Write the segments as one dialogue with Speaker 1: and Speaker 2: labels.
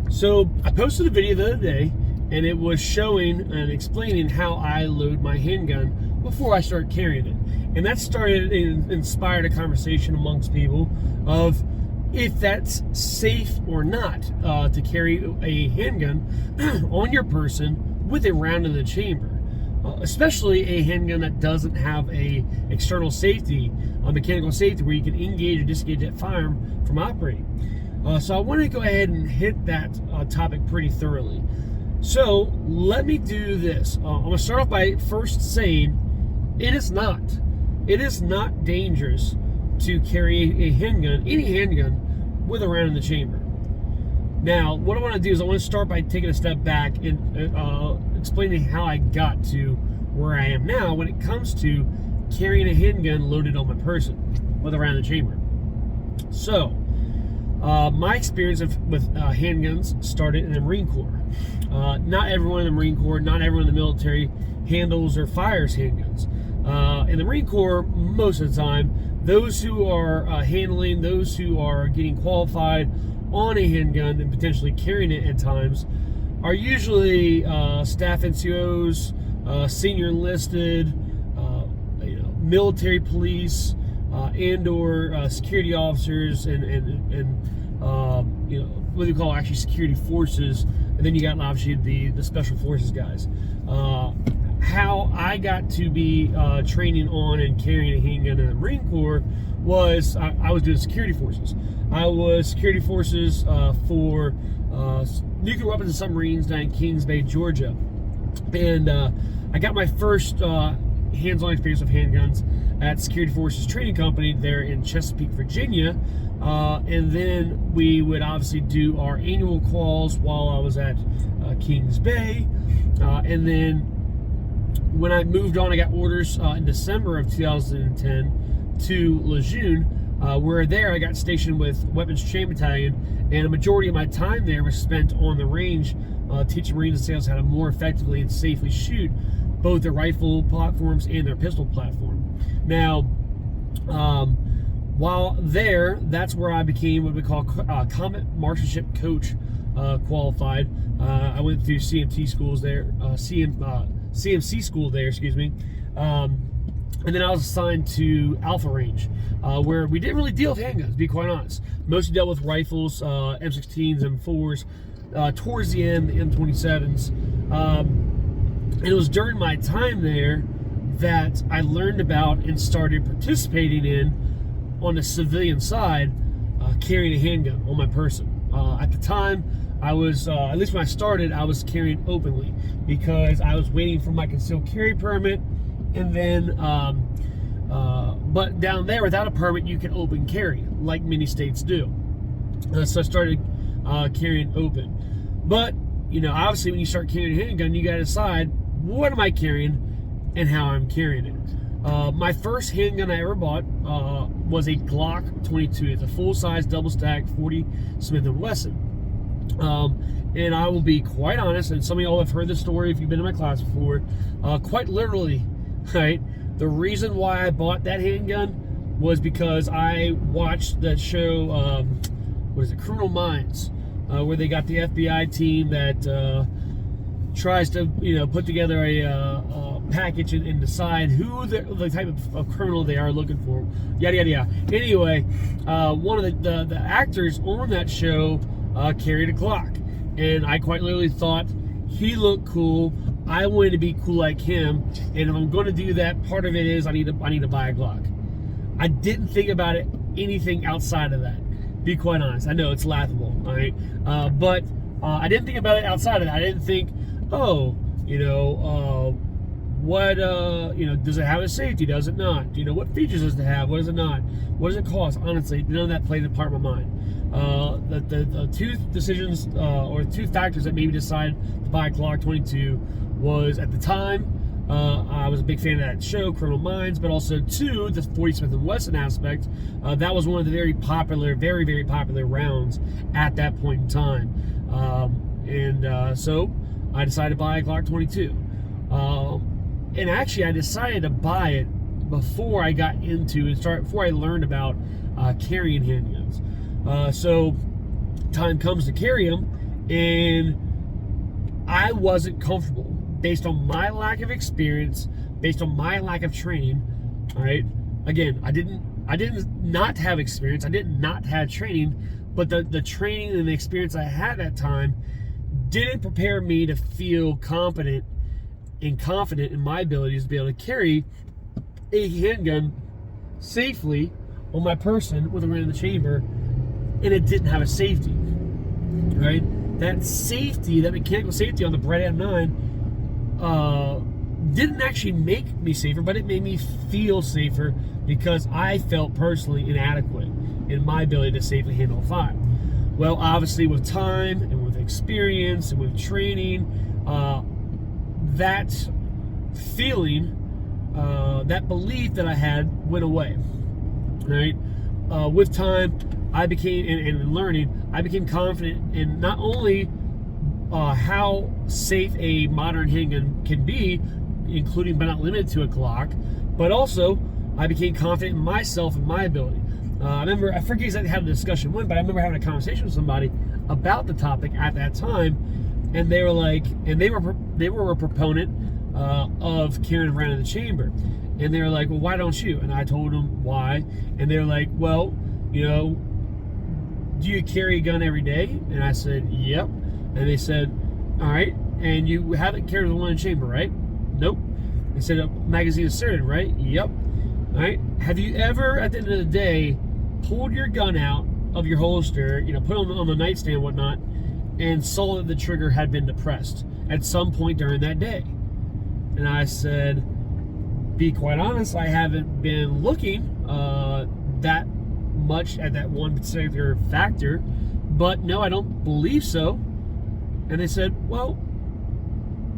Speaker 1: So I posted a video the other day, and it was showing and explaining how I load my handgun before I start carrying it. And that inspired a conversation amongst people of if that's safe or not to carry a handgun on your person with a round in the chamber. Especially a handgun that doesn't have a external safety, a mechanical safety where you can engage or disengage that firearm from operating. So I want to go ahead and hit that topic pretty thoroughly. So let me do this. I'm going to start off by first saying it is not dangerous to carry a handgun, any handgun, with a round in the chamber. Now, what I want to do is I want to start by taking a step back and explaining how I got to where I am now when it comes to carrying a handgun loaded on my person with a round in the chamber. So, my experience with handguns started in the Marine Corps. Not everyone in the Marine Corps, not everyone in the military handles or fires handguns. In the Marine Corps, most of the time, those who are handling, those who are getting qualified on a handgun and potentially carrying it at times are usually staff NCOs, senior enlisted, military police, and/or security officers, and what do you call actually security forces, and then you got obviously the special forces guys. How I got to be training on and carrying a handgun in the Marine Corps was I was doing security forces. I was security forces for nuclear weapons and submarines down in Kings Bay, Georgia. And I got my first hands-on experience with handguns at Security Forces Training Company there in Chesapeake, Virginia. And then we would obviously do our annual quals while I was at Kings Bay. And then when I moved on, I got orders in December of 2010 to Lejeune, where there I got stationed with Weapons Chain Battalion, and a majority of my time there was spent on the range teaching Marines and SEALs how to more effectively and safely shoot both their rifle platforms and their pistol platform. Now, while there, that's where I became what we call Combat Marksmanship Coach qualified. I went through CMT schools there, CMC school there, excuse me. And then I was assigned to Alpha Range, where we didn't really deal with handguns, to be quite honest. Mostly dealt with rifles, M16s, M4s, towards the end, the M27s. And it was during my time there that I learned about and started participating in, on the civilian side, carrying a handgun on my person. At the time, I was, at least when I started, I was carrying openly because I was waiting for my concealed carry permit. And then, but down there, without a permit, you can open carry, like many states do. So I started carrying open. But, obviously when you start carrying a handgun, you gotta decide, what am I carrying and how I'm carrying it. My first handgun I ever bought was a Glock 22. It's a full-size, double-stack 40 Smith & Wesson. And I will be quite honest, and some of y'all have heard this story if you've been in my class before, quite literally, right? The reason why I bought that handgun was because I watched that show, Criminal Minds, where they got the FBI team that tries to, put together a package and decide who the type of criminal they are looking for, yada yada yada. Anyway, one of the actors on that show carried a Glock, and I quite literally thought he looked cool. I wanted to be cool like him, and if I'm going to do that, part of it is I need to buy a Glock. I didn't think about it anything outside of that. Be quite honest. I know it's laughable, all right, but I didn't think about it outside of that. I didn't think, what does it have a safety? Does it not? What features does it have? What does it not? What does it cost? Honestly, none of that played a part in my mind. The two decisions or two factors that made me decide to buy a Glock 22 was, at the time, I was a big fan of that show, Criminal Minds, but also two, the 40 Smith & Wesson aspect. That was one of the very, very popular rounds at that point in time. So I decided to buy a Glock 22. And actually, I decided to buy it before I got into before I learned about carrying handguns. So time comes to carry them, And I wasn't comfortable based on my lack of experience, based on my lack of training. All right. Again, I didn't not have experience. I did not have training, but the training and the experience I had at that time didn't prepare me to feel competent and confident in my abilities to be able to carry a handgun safely on my person with a round in the chamber, and it didn't have a safety. Right? That safety, that mechanical safety on the Brad M9, didn't actually make me safer, but it made me feel safer because I felt personally inadequate in my ability to safely handle a fire. Well, obviously with time and with experience and with training, that feeling, that belief that I had went away. Right? With time, I became, and learning, I became confident in not only how safe a modern handgun can be, including but not limited to a Glock, but also I became confident in myself and my ability. I remember, I forget exactly how the discussion went, but I remember having a conversation with somebody about the topic at that time, and they were like, and they were a proponent of carrying around in the chamber, and they were like, well, why don't you? And I told them why, and they were like, well, you know, do you carry a gun every day? And I said, yep. And they said, all right, and you haven't carried the one in the chamber, right? Nope. They said, a magazine inserted, right? Yep. All right. Have you ever, at the end of the day, pulled your gun out of your holster, you know, put it on the nightstand and whatnot, and saw that the trigger had been depressed at some point during that day? And I said, be quite honest, I haven't been looking that much at that one particular factor, but no, I don't believe so. And they said, well,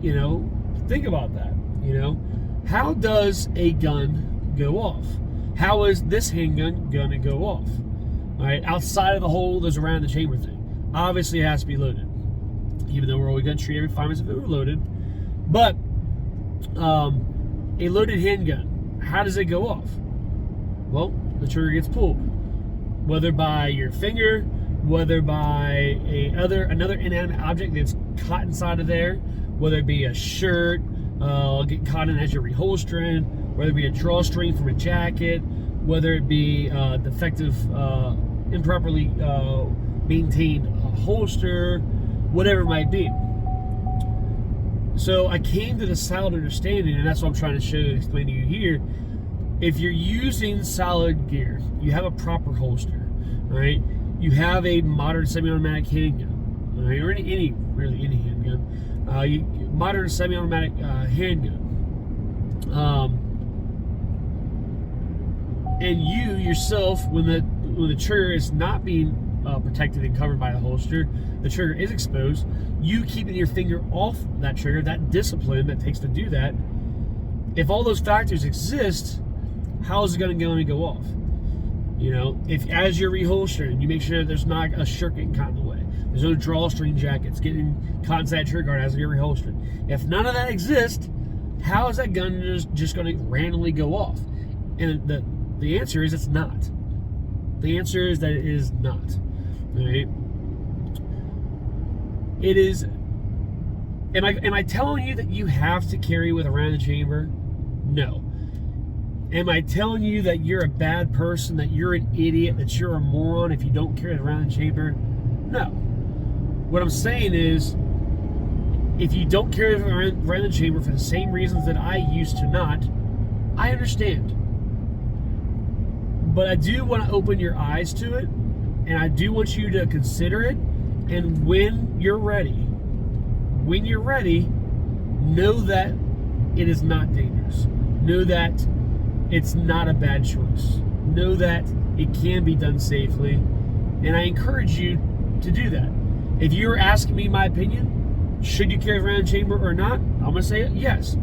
Speaker 1: you know, think about that. You know, how does a gun go off? How is this handgun gonna go off? All right, outside of the hole there's around the chamber thing. Obviously, it has to be loaded, even though we're always gonna treat every firearm as if it were loaded. But a loaded handgun, how does it go off? Well, the trigger gets pulled, whether by your finger, whether by another inanimate object that's caught inside of there, whether it be a shirt, get caught in as you're reholstering, whether it be a drawstring from a jacket, whether it be defective, improperly maintained holster, whatever it might be. So I came to the solid understanding, and that's what I'm trying to show you and explain to you here. If you're using solid gear, you have a proper holster, right? You have a modern semi-automatic handgun, right? Or any handgun. Modern semi-automatic handgun. And you yourself, when the trigger is not being protected and covered by the holster, the trigger is exposed, you keeping your finger off that trigger, that discipline that takes to do that, if all those factors exist, how is it going to go off? You know, if as you're reholstering, you make sure that there's not a shirt getting caught in the way, there's no drawstring jackets getting caught inside that trigger guard as you're reholstering. If none of that exists, how is that gun just going to randomly go off? And the answer is it's not. The answer is that it is not. Right? It is. Am I telling you that you have to carry with around the chamber? No. Am I telling you that you're a bad person, that you're an idiot, that you're a moron if you don't carry it around the chamber? No. What I'm saying is, if you don't carry it around the chamber for the same reasons that I used to not, I understand. But I do want to open your eyes to it, and I do want you to consider it, and when you're ready, know that it is not dangerous. Know that it's not a bad choice. Know that it can be done safely, and I encourage you to do that. If you're asking me my opinion, should you carry it around the chamber or not, I'm going to say yes.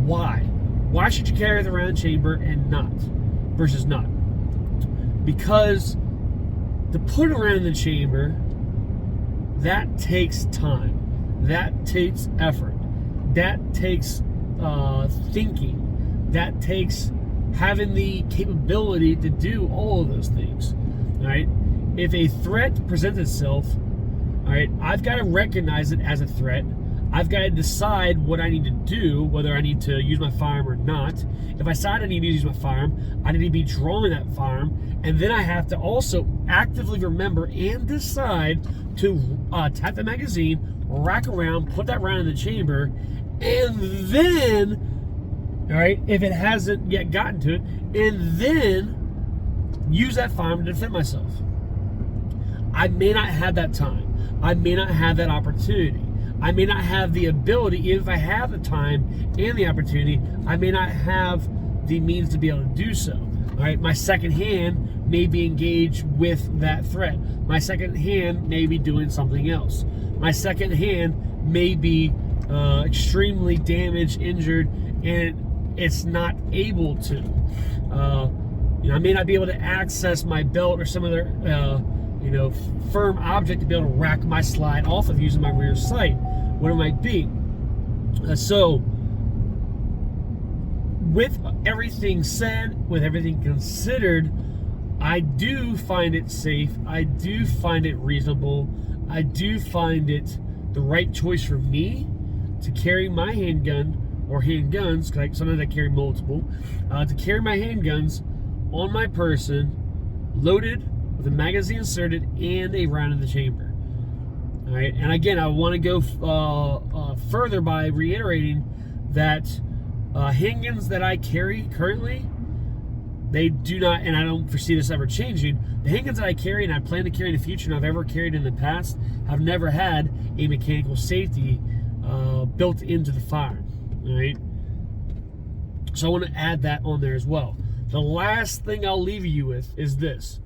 Speaker 1: Why? Why should you carry it around the chamber and not, versus not? Because to put it around the chamber, that takes time. That takes effort. That takes thinking. That takes having the capability to do all of those things, right? If a threat presents itself, All right, I've got to recognize it as a threat. I've got to decide what I need to do, whether I need to use my firearm or not. If I decide I need to use my firearm, I need to be drawing that firearm, and then I have to also actively remember and decide to tap the magazine, rack around, put that round in the chamber, and then, all right, if it hasn't yet gotten to it, and then use that firearm to defend myself. I may not have that time. I may not have that opportunity. I may not have the ability, even if I have the time and the opportunity, I may not have the means to be able to do so. All right, my second hand may be engaged with that threat. My second hand may be doing something else. My second hand may be extremely damaged, injured, and it's not able to. I may not be able to access my belt or some other firm object to be able to rack my slide off of using my rear sight, what it might be. So, with everything said, with everything considered, I do find it safe. I do find it reasonable. I do find it the right choice for me to carry my handgun or handguns, because sometimes I carry multiple, to carry my handguns on my person, loaded, with a magazine inserted and a round in the chamber. All right, and again, I want to go further by reiterating that handguns that I carry currently, they do not, and I don't foresee this ever changing. The handguns that I carry and I plan to carry in the future, and I've ever carried in the past, have never had a mechanical safety built into the firearm. All right, so I want to add that on there as well. The last thing I'll leave you with is this.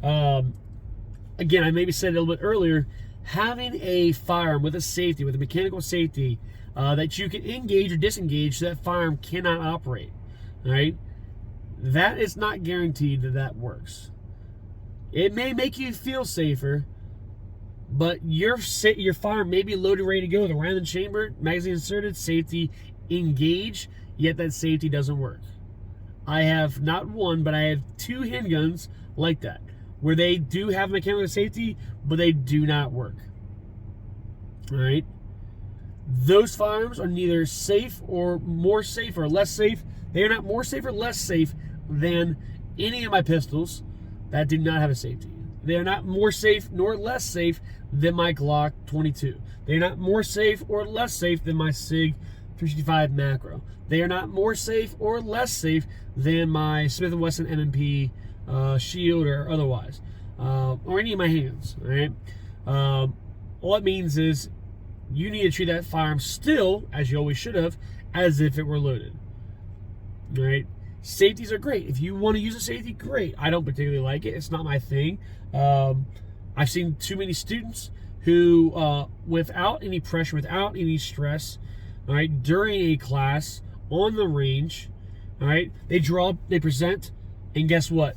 Speaker 1: Again, I maybe said it a little bit earlier, having a firearm with a safety, with a mechanical safety, that you can engage or disengage so that firearm cannot operate, right? That is not guaranteed that that works. It may make you feel safer, but your firearm may be loaded, ready to go, the round in the chamber, magazine inserted, safety engaged, yet that safety doesn't work. I have not one, but I have two handguns like that, where they do have mechanical safety, but they do not work. All right? Those firearms are neither safe or more safe or less safe. They are not more safe or less safe than any of my pistols that do not have a safety. They are not more safe nor less safe than my Glock 22. They are not more safe or less safe than my SIG 365 macro. They are not more safe or less safe than my Smith & Wesson M&P shield or otherwise, or any of my hands. All right. All it means is you need to treat that firearm still, as you always should have, as if it were loaded. All right. Safeties are great. If you want to use a safety, great. I don't particularly like it. It's not my thing. I've seen too many students who, without any pressure, without any stress, all right, during a class on the range, all right, they draw, they present, and guess what?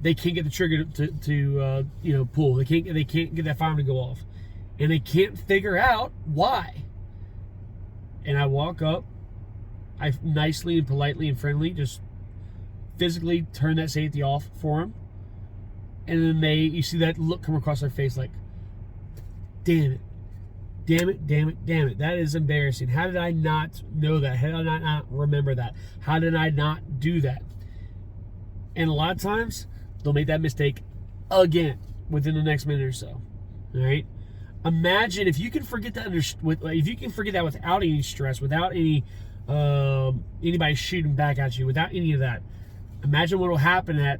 Speaker 1: They can't get the trigger to pull. They can't get that firearm to go off, and they can't figure out why. And I walk up, I nicely and politely and friendly just physically turn that safety off for them, and then you see that look come across their face like, damn it, damn it, damn it, damn it. That is embarrassing. How did I not know that? How did I not remember that? How did I not do that? And a lot of times, they'll make that mistake again within the next minute or so. All right. Imagine if you can forget that if you can forget that without any stress, without any anybody shooting back at you, without any of that. Imagine what will happen at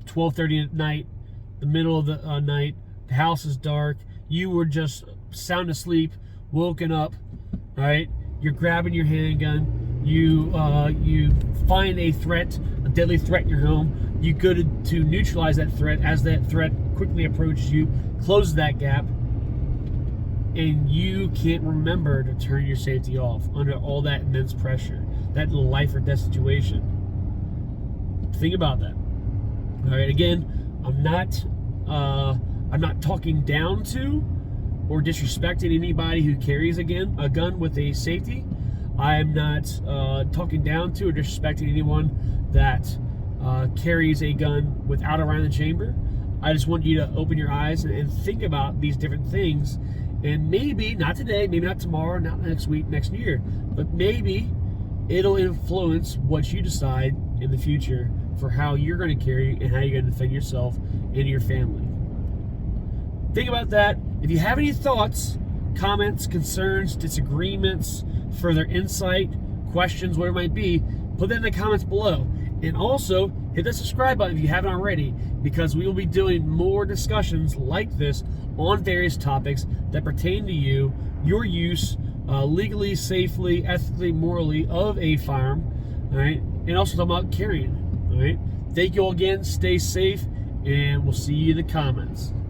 Speaker 1: 12:30 at night, the middle of the night. The house is dark. You were just sound asleep, woken up. All right. You're grabbing your handgun. You find a threat, a deadly threat in your home. You go to neutralize that threat. As that threat quickly approaches you, close that gap, and you can't remember to turn your safety off under all that immense pressure, that life or death situation. Think about that. All right. Again, I'm not talking down to or disrespecting anybody who carries a gun with a safety. I am not talking down to or disrespecting anyone that carries a gun without a round in the chamber. I just want you to open your eyes and think about these different things. And maybe, not today, maybe not tomorrow, not next week, next year, but maybe it'll influence what you decide in the future for how you're going to carry and how you're going to defend yourself and your family. Think about that. If you have any thoughts, comments, concerns, disagreements, further insight, questions, whatever it might be, put that in the comments below. And also, hit the subscribe button if you haven't already, because we will be doing more discussions like this on various topics that pertain to you, your use, legally, safely, ethically, morally of a firearm, all right? And also talking about carrying, all right? Thank you all again. Stay safe, and we'll see you in the comments.